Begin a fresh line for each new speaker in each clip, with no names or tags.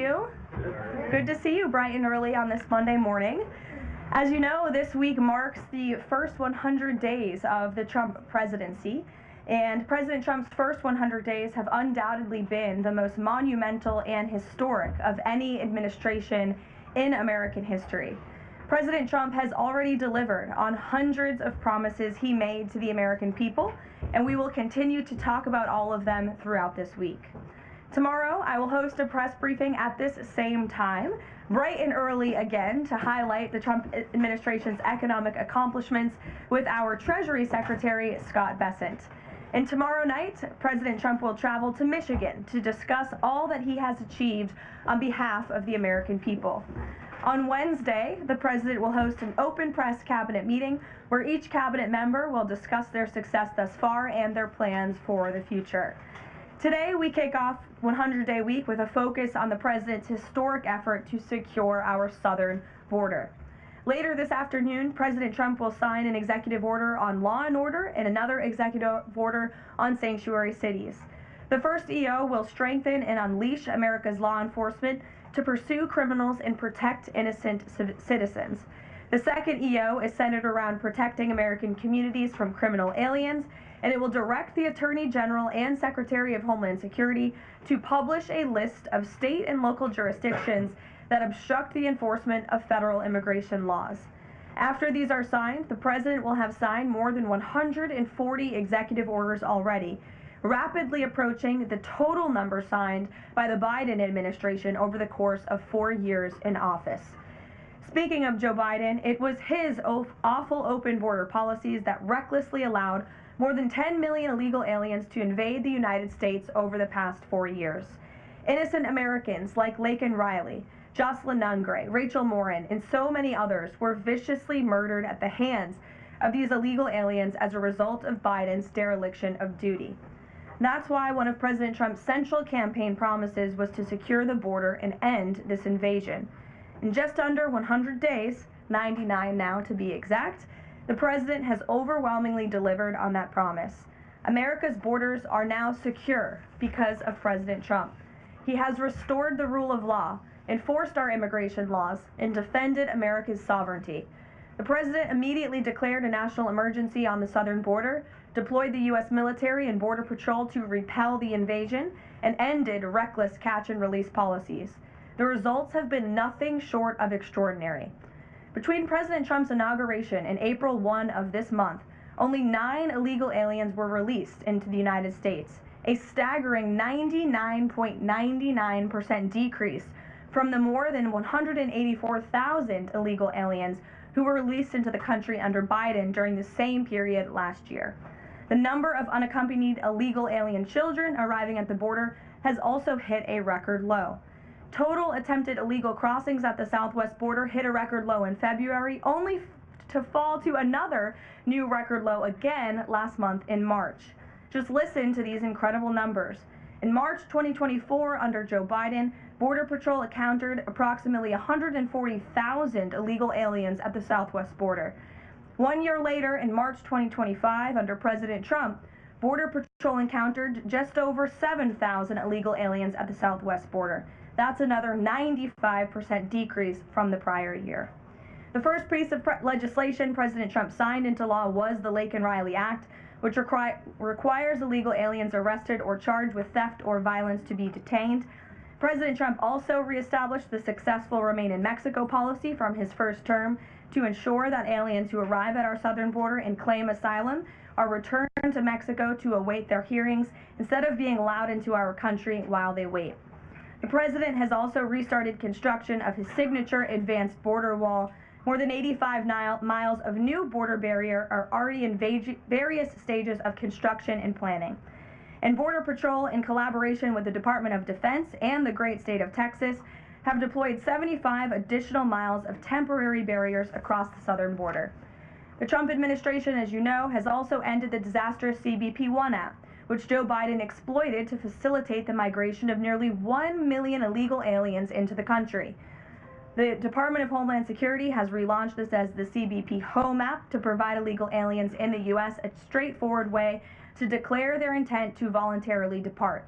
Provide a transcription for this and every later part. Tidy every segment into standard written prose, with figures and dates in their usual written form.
you? Good to see you bright and early on this Monday morning. As you know, this week marks the first 100 days of the Trump presidency, and President Trump's first 100 days have undoubtedly been the most monumental and historic of any administration in American history. President Trump has already delivered on hundreds of promises he made to the American people, and we will continue to talk about all of them throughout this week. Tomorrow, I will host a press briefing at this same time, bright and early again, to highlight the Trump administration's economic accomplishments with our Treasury Secretary, Scott Bessent. And tomorrow night, President Trump will travel to Michigan to discuss all that he has achieved on behalf of the American people. On Wednesday, the president will host an open press cabinet meeting where each cabinet member will discuss their success thus far and their plans for the future. Today, we kick off 100-day week with a focus on the president's historic effort to secure our southern border. Later this afternoon, President Trump will sign an executive order on law and order and another executive order on sanctuary cities. The first EO will strengthen and unleash America's law enforcement to pursue criminals and protect innocent citizens. The second EO is centered around protecting American communities from criminal aliens, and it will direct the Attorney General and Secretary of Homeland Security to publish a list of state and local jurisdictions that obstruct the enforcement of federal immigration laws. After these are signed, the president will have signed more than 140 executive orders already, rapidly approaching the total number signed by the Biden administration over the course of 4 years in office. Speaking of Joe Biden, it was his awful open border policies that recklessly allowed more than 10 million illegal aliens to invade the United States over the past 4 years. Innocent Americans like Laken Riley, Jocelyn Nungray, Rachel Morin, and so many others were viciously murdered at the hands of these illegal aliens as a result of Biden's dereliction of duty. That's why one of President Trump's central campaign promises was to secure the border and end this invasion. In just under 100 days, 99 now to be exact, the president has overwhelmingly delivered on that promise. America's borders are now secure because of President Trump. He has restored the rule of law, enforced our immigration laws, and defended America's sovereignty. The president immediately declared a national emergency on the southern border, deployed the U.S. military and Border Patrol to repel the invasion, and ended reckless catch-and-release policies. The results have been nothing short of extraordinary. Between President Trump's inauguration and April 1 of this month, only 9 illegal aliens were released into the United States, a staggering 99.99% decrease from the more than 184,000 illegal aliens who were released into the country under Biden during the same period last year. The number of unaccompanied illegal alien children arriving at the border has also hit a record low. Total attempted illegal crossings at the southwest border hit a record low in February, only to fall to another new record low again last month in March. Just listen to these incredible numbers. In March 2024, under Joe Biden, Border Patrol encountered approximately 140,000 illegal aliens at the southwest border. 1 year later, in March 2025, under President Trump, Border Patrol encountered just over 7,000 illegal aliens at the southwest border. That's another 95% decrease from the prior year. The first piece of legislation President Trump signed into law was the Laken Riley Act, which requires illegal aliens arrested or charged with theft or violence to be detained. President Trump also reestablished the successful Remain in Mexico policy from his first term to ensure that aliens who arrive at our southern border and claim asylum are returned to Mexico to await their hearings instead of being allowed into our country while they wait. The president has also restarted construction of his signature advanced border wall. More than 85 miles of new border barrier are already in various stages of construction and planning. And Border Patrol, in collaboration with the Department of Defense and the great state of Texas, have deployed 75 additional miles of temporary barriers across the southern border. The Trump administration, as you know, has also ended the disastrous CBP-1 app, which Joe Biden exploited to facilitate the migration of nearly 1 million illegal aliens into the country. The Department of Homeland Security has relaunched this as the CBP Home app to provide illegal aliens in the U.S. a straightforward way to declare their intent to voluntarily depart.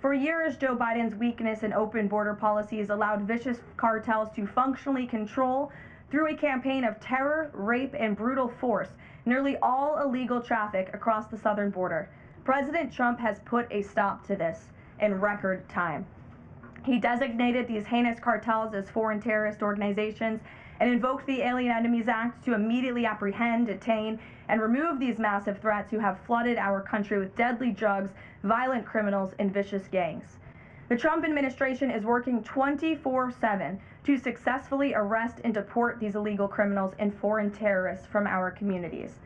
For years, Joe Biden's weakness in open border policies allowed vicious cartels to functionally control, through a campaign of terror, rape, and brutal force, nearly all illegal traffic across the southern border. President Trump has put a stop to this in record time. He designated these heinous cartels as foreign terrorist organizations and invoked the Alien Enemies Act to immediately apprehend, detain, and remove these massive threats who have flooded our country with deadly drugs, violent criminals, and vicious gangs. The Trump administration is working 24/7 to successfully arrest and deport these illegal criminals and foreign terrorists from our communities.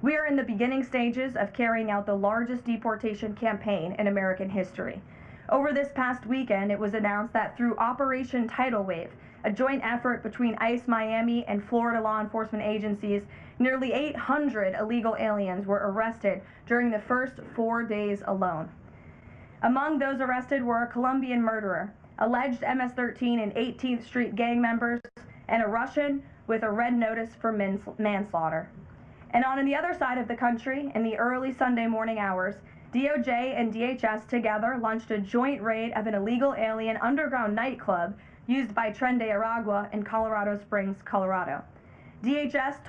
We are in the beginning stages of carrying out the largest deportation campaign in American history. Over this past weekend, it was announced that through Operation Tidal Wave, a joint effort between ICE Miami and Florida law enforcement agencies, nearly 800 illegal aliens were arrested during the first 4 days alone. Among those arrested were a Colombian murderer, alleged MS-13 and 18th Street gang members, and a Russian with a red notice for manslaughter. And on the other side of the country, in the early Sunday morning hours, DOJ and DHS together launched a joint raid of an illegal alien underground nightclub used by Tren de Aragua in Colorado Springs, Colorado. DHS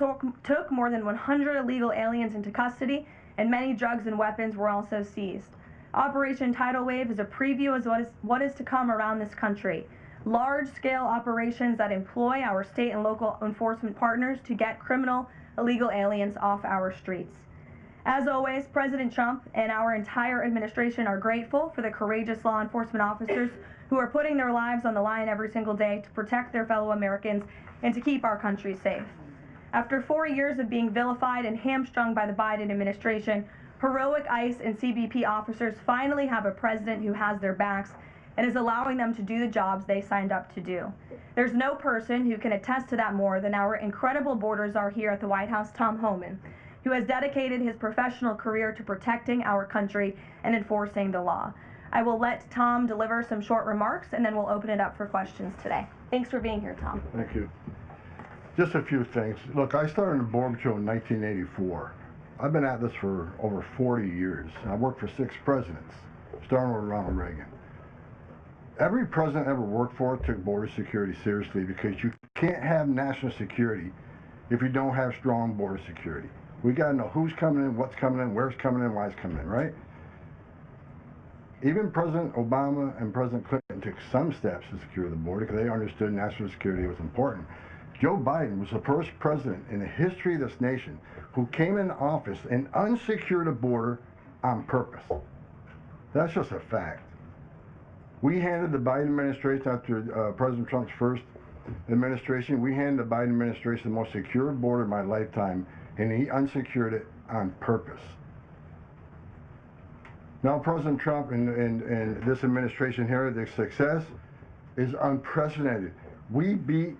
took more than 100 illegal aliens into custody, and many drugs and weapons were also seized. Operation Tidal Wave is a preview of what is to come around this country. Large-scale operations that employ our state and local enforcement partners to get criminal illegal aliens off our streets. As always, President Trump and our entire administration are grateful for the courageous law enforcement officers who are putting their lives on the line every single day to protect their fellow Americans and to keep our country safe. After 4 years of being vilified and hamstrung by the Biden administration, heroic ICE and CBP officers finally have a president who has their backs and is allowing them to do the jobs they signed up to do. There's no person who can attest to that more than our incredible Border Czar here at the White House, Tom Homan, who has dedicated his professional career to protecting our country and enforcing the law. I will let Tom deliver some short remarks, and then we'll open it up for questions today. Thanks for being here, Tom.
Thank you. Just a few things. Look, I started in the Border Patrol in 1984. I've been at this for over 40 years. I worked for 6 presidents, starting with Ronald Reagan. Every president I ever worked for took border security seriously, because you can't have national security if you don't have strong border security. We got to know who's coming in, what's coming in, where's coming in, why it's coming in, right? Even President Obama and President Clinton took some steps to secure the border because they understood national security was important. Joe Biden was the first president in the history of this nation who came in office and unsecured a border on purpose. That's just a fact. We handed the Biden administration, after President Trump's first administration, we handed the Biden administration the most secure border of my lifetime, and he unsecured it on purpose. Now President Trump and this administration here, the success is unprecedented. We beat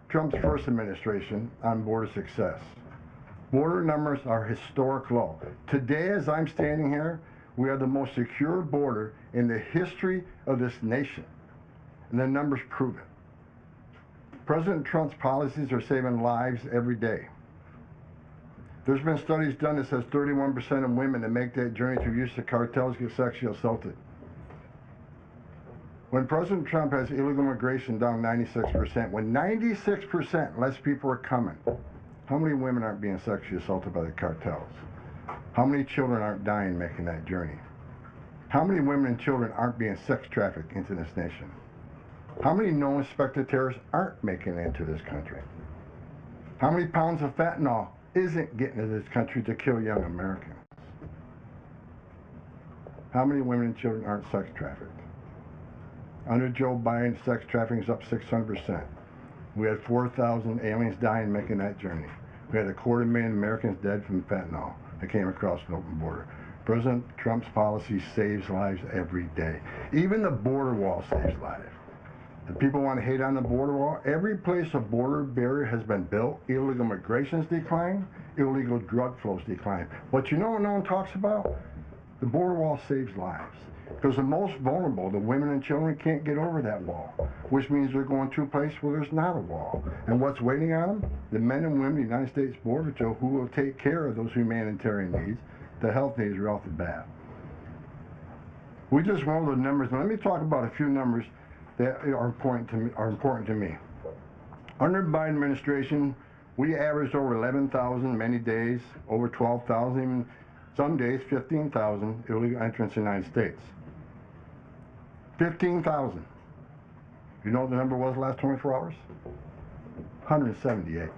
Trump's first administration on border success. Border numbers are historic low. Today, as I'm standing here, we have the most secure border in the history of this nation, and the numbers prove it. President Trump's policies are saving lives every day. There's been studies done that says 31% of women that make that journey through use of cartels get sexually assaulted. When President Trump has illegal immigration down 96%, when 96% less people are coming, how many women aren't being sexually assaulted by the cartels? How many children aren't dying making that journey? How many women and children aren't being sex trafficked into this nation? How many known suspected terrorists aren't making it into this country? How many pounds of fentanyl isn't getting into this country to kill young Americans? How many women and children aren't sex trafficked? Under Joe Biden, sex trafficking is up 600%. We had 4,000 aliens dying making that journey. We had 250,000 Americans dead from fentanyl that came across an open border. President Trump's policy saves lives every day. Even the border wall saves lives. The people want to hate on the border wall. Every place a border barrier has been built, illegal migration's declined, illegal drug flows declined. But you know what no one talks about? The border wall saves lives. Because the most vulnerable, the women and children, can't get over that wall, which means they're going to a place where there's not a wall. And what's waiting on them? The men and women of the United States Border Patrol who will take care of those humanitarian needs, the health needs right off the bat. We just rolled the numbers. Now, let me talk about a few numbers that are important to me. Under the Biden administration, we averaged over 11,000 many days, over 12,000, even some days 15,000 illegal entrants in the United States. 15,000. You know what the number was the last 24 hours? 178.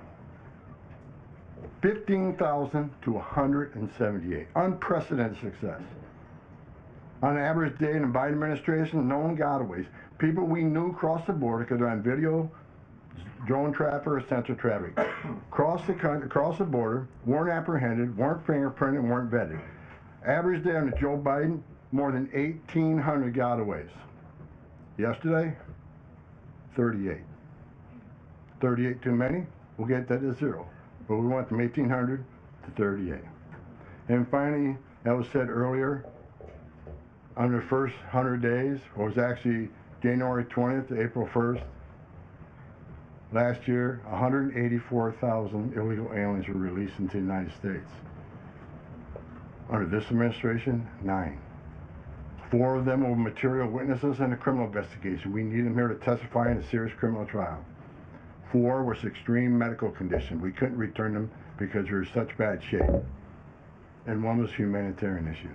15,000 to 178. Unprecedented success. On an average day in the Biden administration, known gotaways. People we knew crossed the border because they're on video, drone traffic, or sensor traffic. Crossed the border, weren't apprehended, weren't fingerprinted, weren't vetted. Average day under Joe Biden, more than 1,800 gotaways. Yesterday, 38. 38 too many? We'll get that to 0. But we went from 1,800 to 38. And finally, that was said earlier, under the first 100 days, or it was actually January 20th to April 1st, last year, 184,000 illegal aliens were released into the United States. Under this administration, 9. 4 of them were material witnesses in a criminal investigation. We need them here to testify in a serious criminal trial. 4 was extreme medical condition. We couldn't return them because they were in such bad shape. And 1 was a humanitarian issue.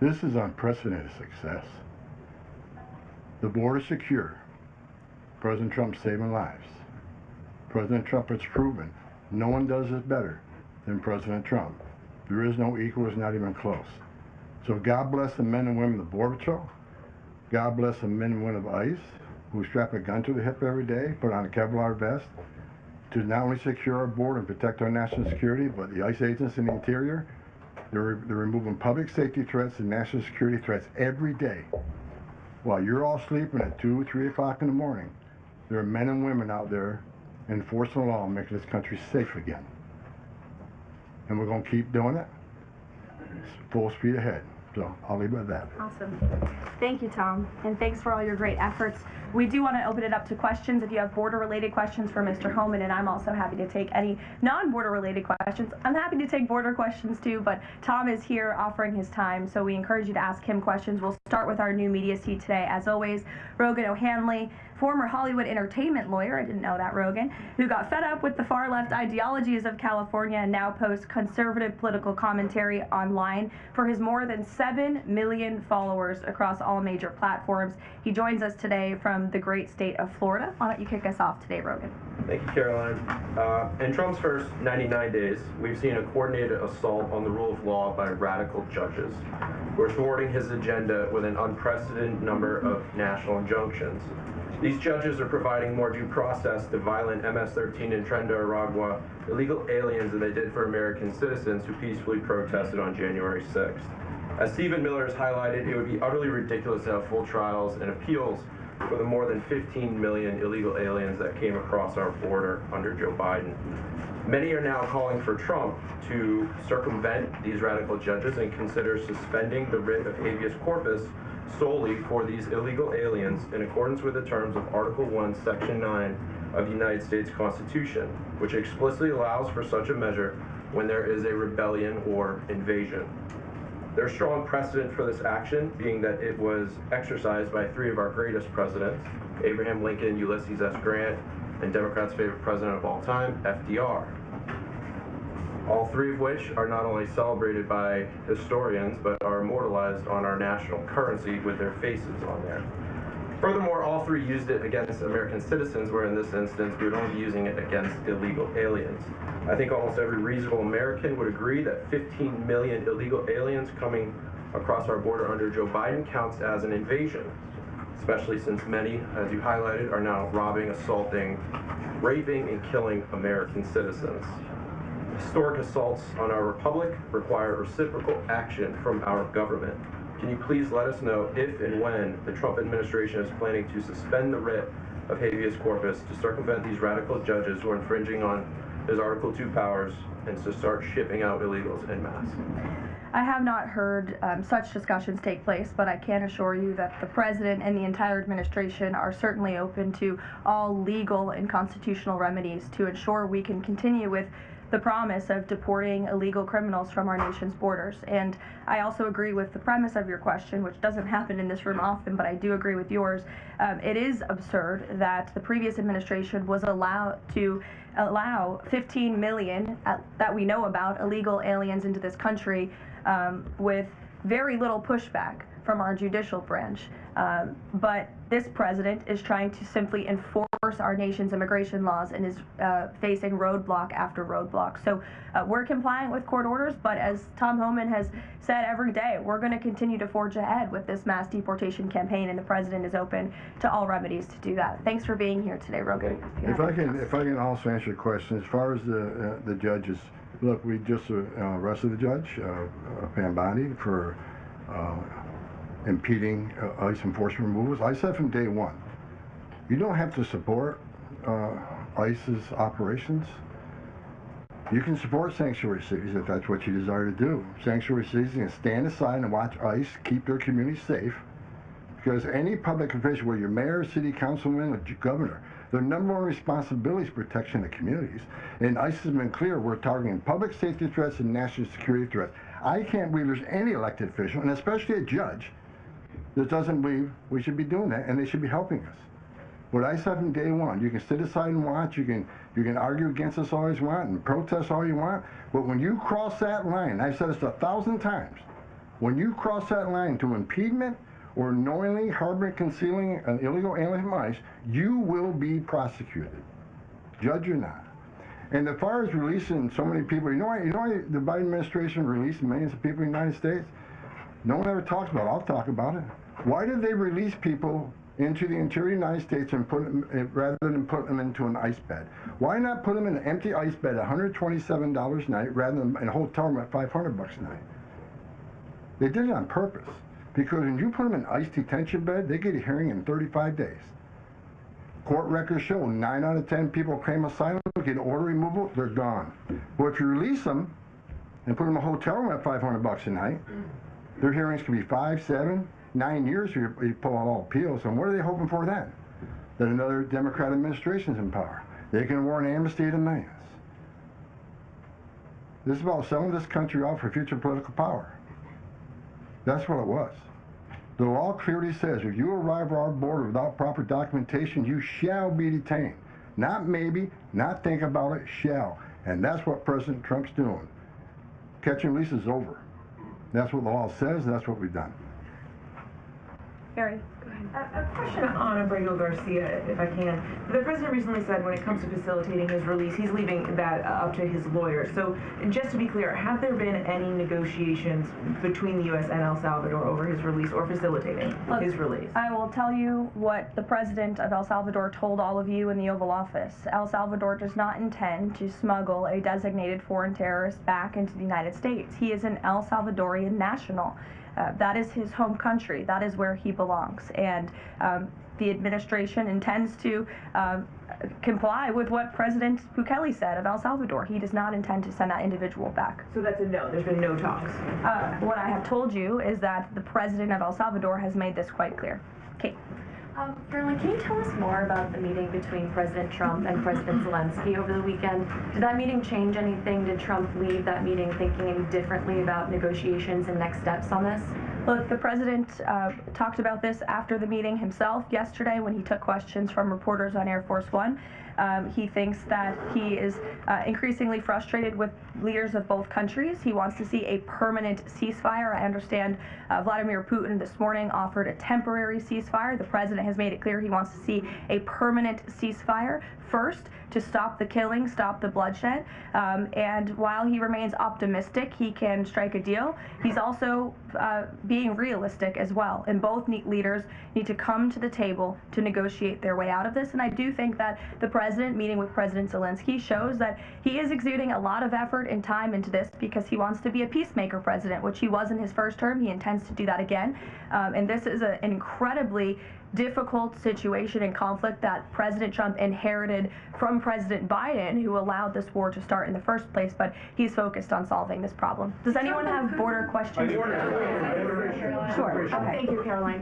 This is unprecedented success. The border is secure. President Trump's saving lives. President Trump has proven no one does this better than President Trump. There is no equal, it's not even close. So God bless the men and women of the Border Patrol. God bless the men and women of ICE who strap a gun to the hip every day, put on a Kevlar vest to not only secure our border and protect our national security, but the ICE agents in the interior, they're removing public safety threats and national security threats every day. While you're all sleeping at 2, 3 o'clock in the morning, there are men and women out there enforcing the law and making this country safe again. And we're going to keep doing it. Full speed ahead. So I'll leave it at that.
Awesome. Thank you, Tom. And thanks for all your great efforts. We do want to open it up to questions. If you have border-related questions for Mr. Homan, and I'm also happy to take any non-border-related questions. I'm happy to take border questions too, but Tom is here offering his time, so we encourage you to ask him questions. We'll start with our new media seat today. As always, Rogan O'Hanley, former Hollywood entertainment lawyer, I didn't know that, Rogan, who got fed up with the far-left ideologies of California and now posts conservative political commentary online for his more than 7 million followers across all major platforms. He joins us today from the great state of Florida. Why don't you kick us off today, Rogan?
Thank you, Caroline. In Trump's first 99 days, we've seen a coordinated assault on the rule of law by radical judges who are thwarting his agenda with an unprecedented number of national injunctions. These judges are providing more due process to violent MS-13 and Tren de Aragua illegal aliens than they did for American citizens who peacefully protested on January 6th. As Stephen Miller has highlighted, it would be utterly ridiculous to have full trials and appeals for the more than 15 million illegal aliens that came across our border under Joe Biden. Many are now calling for Trump to circumvent these radical judges and consider suspending the writ of habeas corpus solely for these illegal aliens in accordance with the terms of Article 1, Section 9 of the United States Constitution, which explicitly allows for such a measure when there is a rebellion or invasion. There's strong precedent for this action, being that it was exercised by 3 of our greatest presidents, Abraham Lincoln, Ulysses S. Grant, and Democrats' favorite president of all time, FDR. All 3 of which are not only celebrated by historians, but are immortalized on our national currency with their faces on there. Furthermore, all 3 used it against American citizens, where in this instance, we would only be using it against illegal aliens. I think almost every reasonable American would agree that 15 million illegal aliens coming across our border under Joe Biden counts as an invasion, especially since many, as you highlighted, are now robbing, assaulting, raping, and killing American citizens. Historic assaults on our republic require reciprocal action from our government. Can you please let us know if and when the Trump administration is planning to suspend the writ of habeas corpus to circumvent these radical judges who are infringing on his Article 2 powers and to start shipping out illegals en masse?
I have not heard such discussions take place, but I can assure you that the president and the entire administration are certainly open to all legal and constitutional remedies to ensure we can continue with the promise of deporting illegal criminals from our nation's borders. And I also agree with the premise of your question, which doesn't happen in this room often, but I do agree with yours. It is absurd that the previous administration was allowed to allow 15 million that we know about illegal aliens into this country with very little pushback from our judicial branch. But this president is trying to simply enforce our nation's immigration laws and is facing roadblock after roadblock. So we're complying with court orders, but as Tom Homan has said every day, we're going to continue to forge ahead with this mass deportation campaign, and the president is open to all remedies to do that. Thanks for being here today, Rogan.
If I can also answer your question, as far as the judges, look, we just arrested the judge, Pam Bondi, for impeding ICE enforcement removals. I said from day one, you don't have to support ICE's operations. You can support sanctuary cities if that's what you desire to do. Sanctuary cities can stand aside and watch ICE keep their communities safe, because any public official, whether you're mayor, city councilman, or governor, their number one responsibility is protection of communities. And ICE has been clear, we're targeting public safety threats and national security threats. I can't believe there's any elected official, and especially a judge, that doesn't believe we should be doing that, and they should be helping us. What I said from day one, you can sit aside and watch, you can argue against us all you want and protest all you want, but when you cross that line, I've said this 1,000 times, when you cross that line to impediment or knowingly harboring, concealing an illegal alien from ICE, you will be prosecuted, judge or not. And as far as releasing so many people, you know why the Biden administration released millions of people in the United States? No one ever talks about it. I'll talk about it. Why did they release people into the interior United States and put them, rather than put them into an ICE bed? Why not put them in an empty ICE bed at $127 a night rather than in a hotel room at $500 a night? They did it on purpose, because when you put them in ICE detention bed, they get a hearing in 35 days. Court records show 9 out of 10 people claim asylum, get order removal, they're gone. But if you release them and put them in a hotel room at $500 a night, their hearings can be 5, 7, 9 years if you pull out all appeals. And what are they hoping for then? That another Democrat administration's in power. They can award an amnesty to millions. This is about selling this country off for future political power. That's what it was. The law clearly says if you arrive at our border without proper documentation, you shall be detained. Not maybe, not think about it, shall. And that's what President Trump's doing. Catch and release is over. That's what the law says, and that's what we've done.
Harry.
A question on Abrego Garcia, if I can. The president recently said when it comes to facilitating his release, he's leaving that up to his lawyer. So just to be clear, have there been any negotiations between the U.S. and El Salvador over his release or facilitating his release?
I will tell you what the president of El Salvador told all of you in the Oval Office. El Salvador does not intend to smuggle a designated foreign terrorist back into the United States. He is an El Salvadorian national. That is his home country. That is where he belongs. And the administration intends to comply with what President Bukele said of El Salvador. He does not intend to send that individual back.
So that's a no. There's been no talks.
What I have told you is that the president of El Salvador has made this quite clear. Kate.
Karoline, can you tell us more about the meeting between President Trump and President Zelensky over the weekend? Did that meeting change anything? Did Trump leave that meeting thinking any differently about negotiations and next steps on this?
Look, the president talked about this after the meeting himself yesterday when he took questions from reporters on Air Force One. He thinks that he is increasingly frustrated with leaders of both countries. He wants to see a permanent ceasefire. I understand Vladimir Putin this morning offered a temporary ceasefire. The president has made it clear he wants to see a permanent ceasefire first to stop the killing, stop the bloodshed. And while he remains optimistic he can strike a deal, he's also being realistic as well. And both leaders need to come to the table to negotiate their way out of this. And I do think that the president meeting with President Zelensky shows that he is exuding a lot of effort and time into this because he wants to be a peacemaker president, which he was in his first term. He intends to do that again. And this is an incredibly difficult situation and conflict that President Trump inherited from President Biden, who allowed this war to start in the first place, but he's focused on solving this problem. Does anyone have border questions? Sure.
Okay. Thank you, Karoline.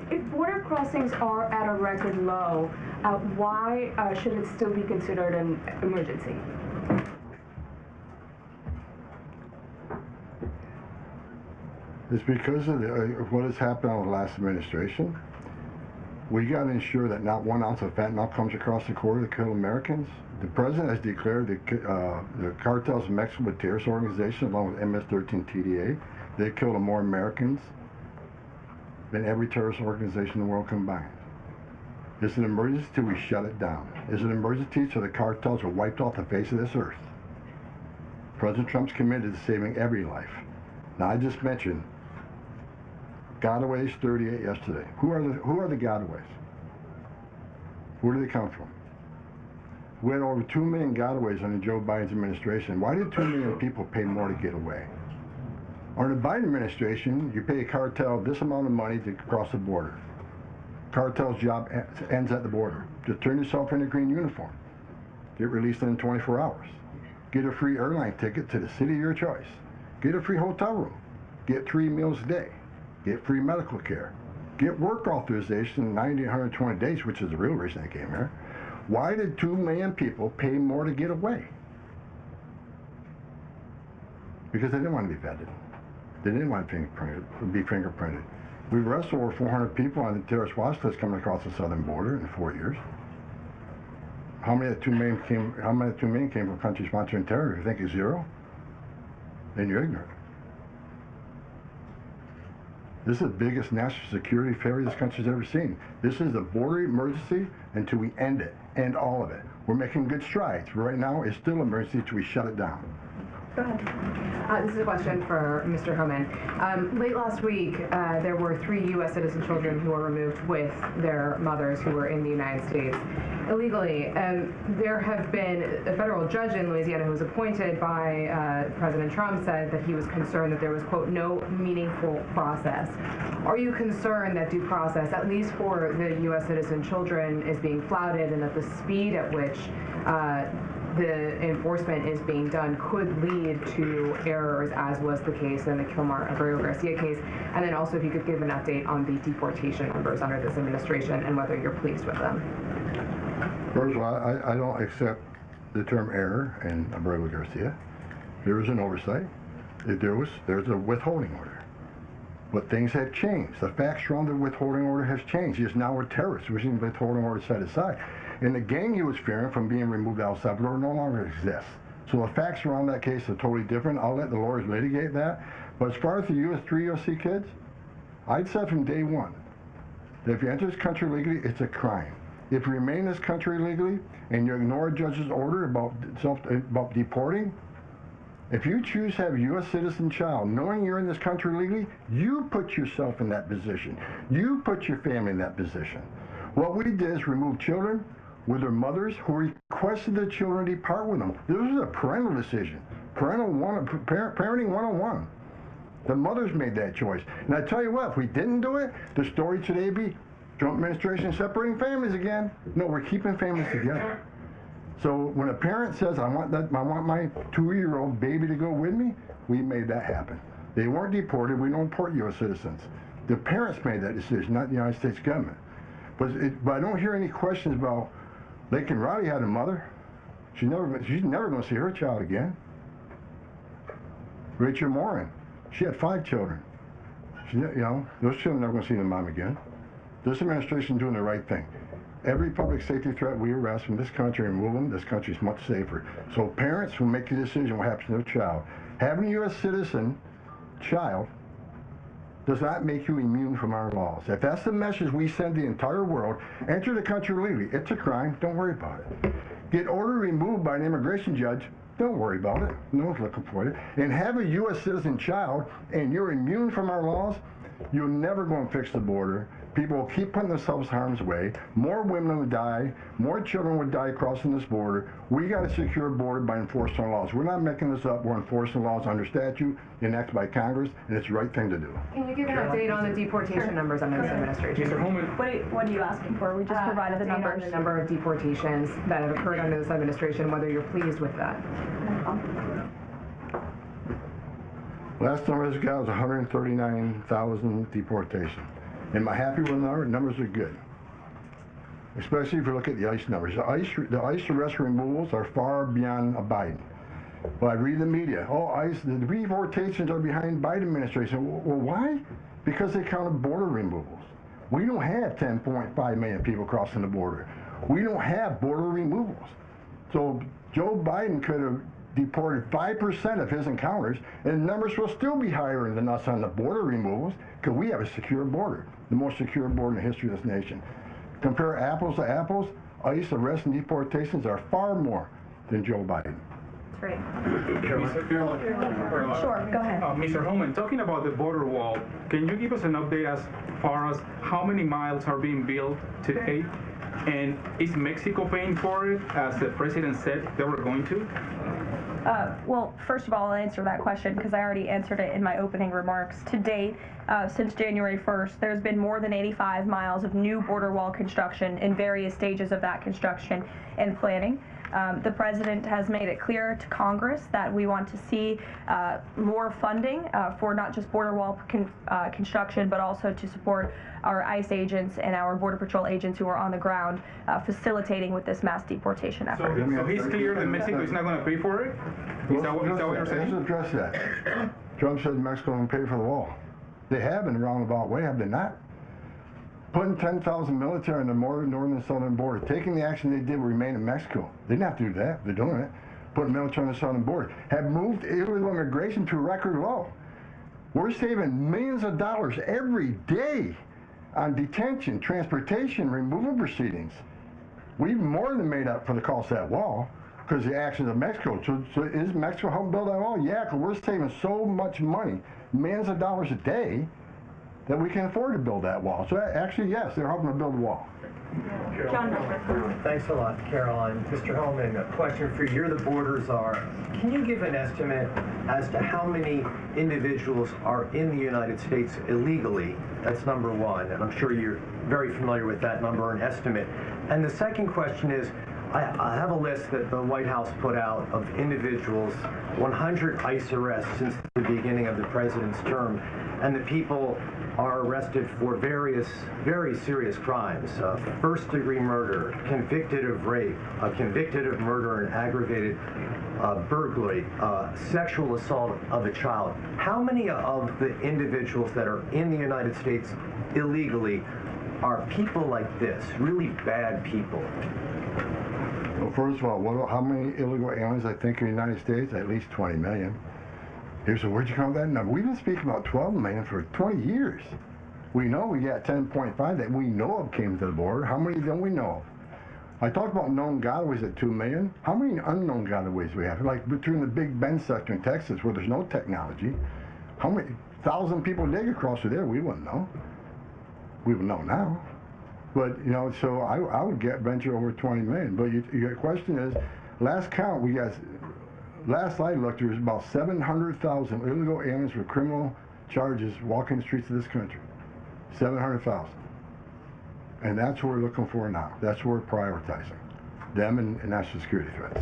If border crossings are at a record low, why should it still be considered an emergency?
It's because of what has happened on the last administration. We got to ensure that not 1 ounce of fentanyl comes across the border to kill Americans. The president has declared the cartels in Mexico a terrorist organization along with MS-13 TDA. They killed more Americans than every terrorist organization in the world combined. It's an emergency till we shut it down. It's an emergency so the cartels are wiped off the face of this earth. President Trump's committed to saving every life. Now, I just mentioned gotaways, 38 yesterday. Who are the gotaways? Where do they come from? We had over 2 million gotaways under Joe Biden's administration. Why did 2 million people pay more to get away? Under the Biden administration, you pay a cartel this amount of money to cross the border. Cartel's job ends at the border. Just turn yourself in a green uniform. Get released in 24 hours. Get a free airline ticket to the city of your choice. Get a free hotel room. Get 3 meals a day. Get free medical care. Get work authorization in 90 to 120 days, which is the real reason they came here. Why did 2 million people pay more to get away? Because they didn't want to be vetted. They didn't want to be fingerprinted. We've arrested over 400 people on the terrorist watch list coming across the southern border in 4 years. How many of the 2 million came? How many of the 2 million came from countries sponsoring terror? You think it's zero? Then you're ignorant. This is the biggest national security failure this country's ever seen. This is a border emergency until we end it, end all of it. We're making good strides. Right now, it's still an emergency until we shut it down.
Go ahead.
This is a question for Mr. Homan. Late last week, there were 3 U.S. citizen children who were removed with their mothers who were in the United States illegally. There have been a federal judge in Louisiana who was appointed by President Trump said that he was concerned that there was, quote, no meaningful process. Are you concerned that due process, at least for the U.S. citizen children, is being flouted and that the speed at which the enforcement is being done could lead to errors, as was the case in the Kilmar-Abreu Garcia case? And then also if you could give an update on the deportation numbers under this administration and whether you're pleased with them.
First of all, I don't accept the term error in Abreu Garcia. There was an oversight. There's a withholding order. But things have changed. The facts around the withholding order has changed. He is now a terrorist, which is the withholding order set aside. And the gang he was fearing from being removed out of El Salvador no longer exists. So the facts around that case are totally different. I'll let the lawyers litigate that. But as far as the 3 USC kids, I'd said from day one that if you enter this country legally, it's a crime. If you remain in this country legally and you ignore a judge's order about deporting, if you choose to have a U.S. citizen child, knowing you're in this country legally, you put yourself in that position. You put your family in that position. What we did is remove children with their mothers who requested the children depart with them. This was a parental decision. Parenting 101. The mothers made that choice. And I tell you what, if we didn't do it, the story today would be Trump administration separating families again. No, we're keeping families together. So when a parent says, I want my 2-year-old baby to go with me, we made that happen. They weren't deported. We don't deport U.S. citizens. The parents made that decision, not the United States government. But I don't hear any questions about Laken Riley had a mother. She's never going to see her child again. Rachel Morin, she had 5 children. Those children are never going to see their mom again. This administration is doing the right thing. Every public safety threat we arrest from this country and remove them, this country is much safer. So parents will make a decision what happens to their child. Having a U.S. citizen child does not make you immune from our laws. If that's the message we send the entire world, enter the country legally. It's a crime. Don't worry about it. Get order removed by an immigration judge. Don't worry about it. No one's looking for it. And have a U.S. citizen child, and you're immune from our laws, you're never going to fix the border. People will keep putting themselves in harm's way. More women would die. More children would die crossing this border. We got to secure a border by enforcing our laws. We're not making this up. We're enforcing laws under statute enacted by Congress, and it's the right thing to do.
Can you give an update on the deportation numbers under this administration?
Mr. Homan.
What are you asking for? We just provided the numbers.
The number of deportations that have occurred under this administration, whether you're pleased with that.
Last number I got was 139,000 deportations. Am I happy with the number? Numbers are good. Especially if you look at the ICE numbers. The ICE arrest removals are far beyond Biden. Well, I read the media. Oh, ICE, the deportations are behind Biden administration. Well, why? Because they counted border removals. We don't have 10.5 million people crossing the border. We don't have border removals. So Joe Biden could have deported 5% of his encounters, and numbers will still be higher than us on the border removals because we have a secure border, the most secure border in the history of this nation. Compare apples to apples, ICE arrests and deportations are far more than Joe Biden.
Great.
Caroline.
Sure, go ahead.
Mr. Homan, talking about the border wall, can you give us an update as far as how many miles are being built today? And is Mexico paying for it, as the president said they were going to?
Well, first of all, I'll answer that question because I already answered it in my opening remarks. To date, since January 1st, there's been more than 85 miles of new border wall construction in various stages of that construction and planning. The president has made it clear to Congress that we want to see more funding for not just border wall construction, but also to support our ICE agents and our Border Patrol agents who are on the ground facilitating with this mass deportation effort.
So he's clear that Mexico is not going to pay for it? Is that what you're saying?
Let's address that. Trump said Mexico won't pay for the wall. They have in a roundabout way, have they not? Putting 10,000 military on the northern and southern border, taking the action they did will remain in Mexico. They didn't have to do that. They're doing it. Putting military on the southern border. Have moved illegal immigration to a record low. We're saving millions of dollars every day on detention, transportation, removal proceedings. We've more than made up for the cost of that wall because of the actions of Mexico. So is Mexico helping build that wall? Yeah, because we're saving so much money, millions of dollars a day, that we can afford to build that wall. So actually, yes, they're helping to build the wall.
John.
Thanks a lot, Caroline. Mr. Homan, a question for you. You're the Border Czar. Can you give an estimate as to how many individuals are in the United States illegally? That's number one, and I'm sure you're very familiar with that number and estimate. And the second question is, I have a list that the White House put out of individuals, 100 ICE arrests since the beginning of the president's term, and the people are arrested for various very serious crimes. First-degree murder, convicted of rape, convicted of murder and aggravated burglary, sexual assault of a child. How many of the individuals that are in the United States illegally are people like this, really bad people?
Well, first of all, how many illegal aliens I think in the United States? At least 20 million. So where'd you come up with that number? We've been speaking about 12 million for 20 years. We know we got 10.5 that we know of came to the border. How many don't we know of? I talked about known gotaways at 2 million. How many unknown gotaways do we have? Like between the Big Bend sector in Texas where there's no technology, how many 1,000 people dig across through there? We wouldn't know. We would know now. But, you know, so I would venture over 20 million. But your question is, last count, last I looked, there was about 700,000 illegal aliens with criminal charges walking the streets of this country. 700,000. And that's what we're looking for now. That's what we're prioritizing. Them and national security threats.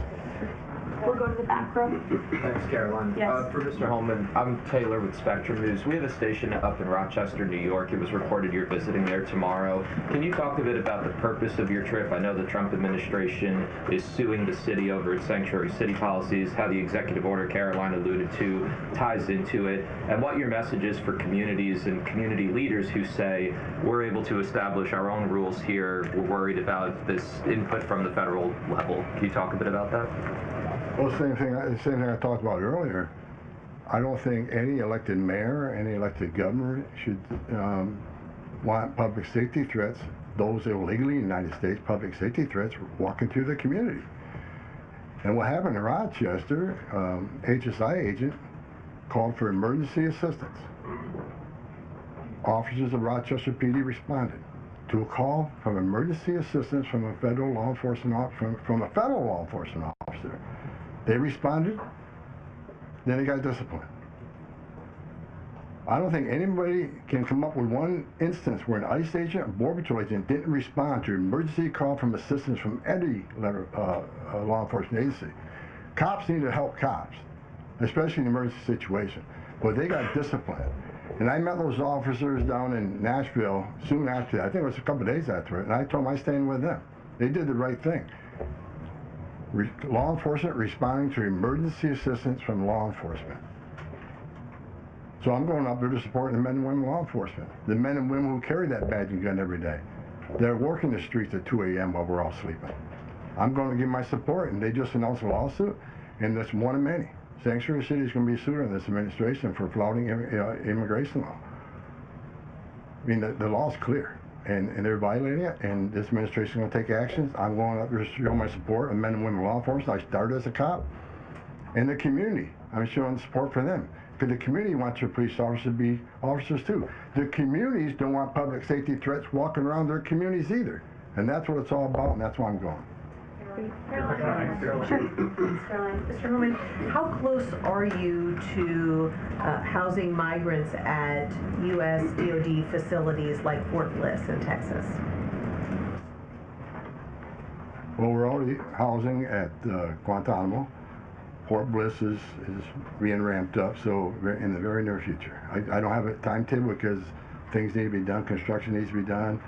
We'll go to the back row.
Thanks, Caroline.
Yes.
For Mr. Homan, I'm Taylor with Spectrum News. We have a station up in Rochester, New York. It was reported you're visiting there tomorrow. Can you talk a bit about the purpose of your trip? I know the Trump administration is suing the city over its sanctuary city policies, how the executive order Caroline alluded to ties into it, and what your message is for communities and community leaders who say, we're able to establish our own rules here, we're worried about this input from the federal level. Can you talk a bit about that?
Well, the same thing I talked about earlier. I don't think any elected mayor, any elected governor should want public safety threats, those illegally in the United States, public safety threats, walking through the community. And what happened in Rochester, HSI agent called for emergency assistance. Officers of Rochester PD responded to a call from emergency assistance from a federal law enforcement officer. They responded, then they got disciplined. I don't think anybody can come up with one instance where an ICE agent or Border Patrol agent didn't respond to an emergency call from assistance from any law enforcement agency. Cops need to help cops, especially in an emergency situation. But they got disciplined. And I met those officers down in Nashville soon after that. I think it was a couple of days after it. And I told them I stand with them. They did the right thing. law enforcement responding to emergency assistance from law enforcement. So I'm going up there to support the men and women law enforcement, the men and women who carry that badge and gun every day. They're working the streets at 2 a.m. while we're all sleeping. I'm going to give my support, and they just announced a lawsuit, and that's one of many. Sanctuary City is going to be sued in this administration for flouting immigration law. I mean, the law's clear, and they're violating it, and this administration is going to take actions. I'm going up there to show my support of men and women law enforcement. I started as a cop. And the community, I'm showing support for them. Because the community wants their police officers to be officers too. The communities don't want public safety threats walking around their communities either. And that's what it's all about, and that's why I'm going.
Caroline, Mr. Homan, how close are you to housing migrants at U.S. DoD facilities like Fort Bliss in Texas?
Well, we're already housing at Guantanamo. Fort Bliss is being ramped up, so in the very near future. I don't have a timetable because things need to be done, construction needs to be done.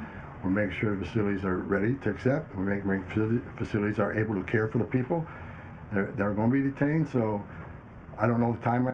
We're making sure the facilities are ready to accept. We're making sure facilities are able to care for the people. They're going to be detained, so I don't know the timeline.